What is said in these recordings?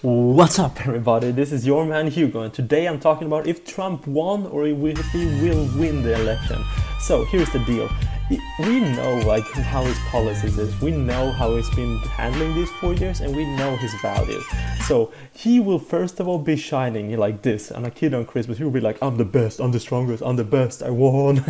What's up, everybody? This is your man Hugo, and today I'm talking about if Trump won or if he will win the election. So here's the deal. We know how his policies is. We know how he's been handling these 4 years, and we know his values. So he will first of all be shining like this. And a kid on Christmas, he will be like, "I'm the best, I'm the strongest, I'm the best, I won."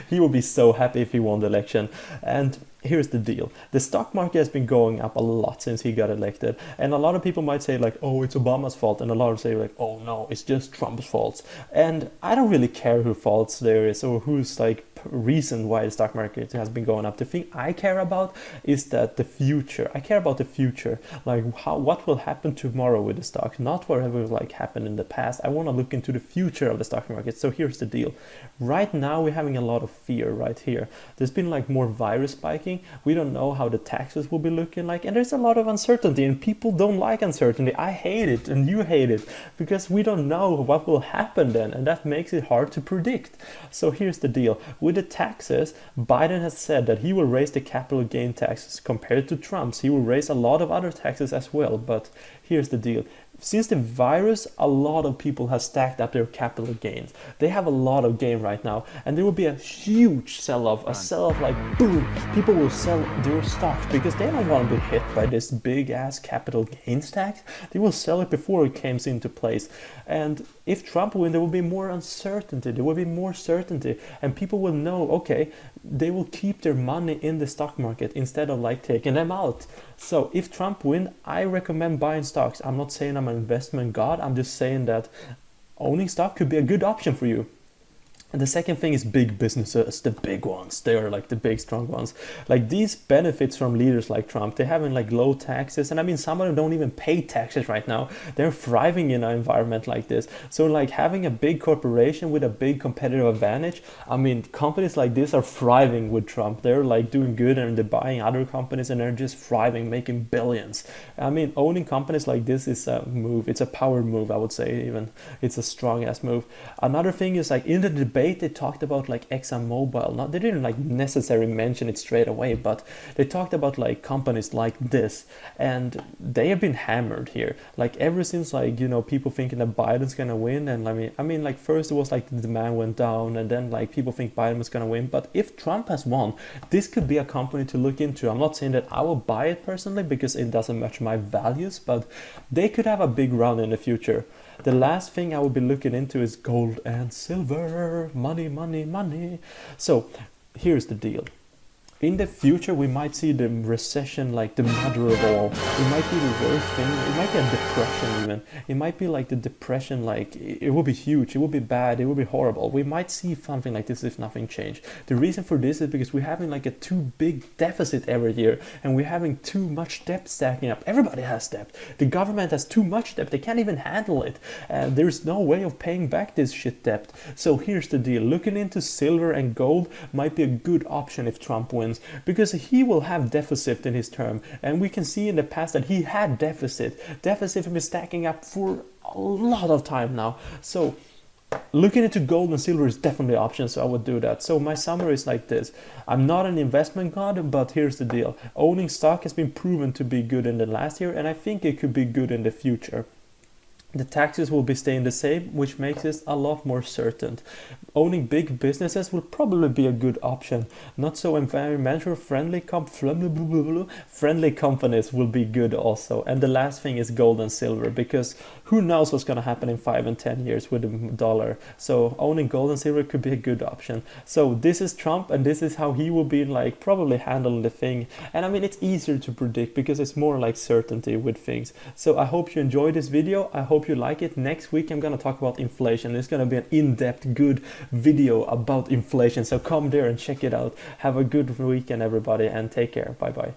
He will be so happy if he won the election. And here's the deal. The stock market has been going up a lot since he got elected. And a lot of people might say like, "Oh, it's Obama's fault." And a lot of say like, "Oh no, it's just Trump's fault." And I don't really care who faults there is or who's like reason why the stock market has been going up. The thing I care about is that the future. I care about the future, like what will happen tomorrow with the stock, not whatever like happened in the past. I want to look into the future of the stock market. So here's the deal. Right now we're having a lot of fear right here. There's been like more virus spiking. We don't know how the taxes will be looking like, and there's a lot of uncertainty, and people don't like uncertainty. I hate it and you hate it because we don't know what will happen then, and that makes it hard to predict. So here's the deal. With the taxes, Biden has said that he will raise the capital gain taxes compared to Trump's. He will raise a lot of other taxes as well, but here's the deal. Since the virus, a lot of people have stacked up their capital gains. They have a lot of gain right now, and there will be a huge sell-off, a sell-off like boom. People will sell their stocks because they don't want to be hit by this big-ass capital gains tax. They will sell it before it comes into place. And if Trump wins, there will be more uncertainty. There will be more certainty, and people will know, okay, they will keep their money in the stock market instead of like taking them out. So if Trump wins, I recommend buying stocks. I'm not saying I'm an investment god. I'm just saying that owning stock could be a good option for you. And the second thing is big businesses, the big ones. They are like the big strong ones. Like these benefits from leaders like Trump. They have like low taxes, and I mean some of them don't even pay taxes right now. They're thriving in an environment like this. So like having a big corporation with a big competitive advantage. I mean companies like this are thriving with Trump. They're like doing good and they're buying other companies and they're just thriving, making billions. I mean owning companies like this is a move. It's a power move, I would say. Even it's a strong ass move. Another thing is like in the debate they talked about like ExxonMobil. Not they didn't like necessarily mention it straight away, but they talked about like companies like this, and they have been hammered here. Like ever since like people thinking that Biden's gonna win, and I mean like first it was like the demand went down, and then like people think Biden was gonna win. But if Trump has won, this could be a company to look into. I'm not saying that I will buy it personally because it doesn't match my values, but they could have a big run in the future. The last thing I will be looking into is gold and silver. Money, money, money. So here's the deal. In the future, we might see the recession like the mother of all. It might be the worst thing. It might be a depression even. It might be like the depression, like it will be huge. It will be bad. It will be horrible. We might see something like this if nothing changed. The reason for this is because we're having like a too big deficit every year, and we're having too much debt stacking up. Everybody has debt. The government has too much debt. They can't even handle it. There's no way of paying back this shit debt. So here's the deal. Looking into silver and gold might be a good option if Trump wins, because he will have deficit in his term, and we can see in the past that he had deficit has been stacking up for a lot of time now. So looking into gold and silver is definitely an option, so I would do that. So my summary is like this. I'm not an investment god, but here's the deal. Owning stock has been proven to be good in the last year, and I think it could be good in the future. The taxes will be staying the same, which makes it a lot more certain. Owning big businesses will probably be a good option. Not so environmental friendly friendly companies will be good also. And the last thing is gold and silver, because who knows what's going to happen in 5 and 10 years with the dollar. So owning gold and silver could be a good option. So this is Trump, and this is how he will be like probably handling the thing. And I mean it's easier to predict because it's more like certainty with things. So I hope you enjoyed this video. I hope you like it. Next week I'm going to talk about inflation. It's going to be an in-depth good video about inflation, so come there and check it out. Have a good weekend everybody, and take care. Bye bye.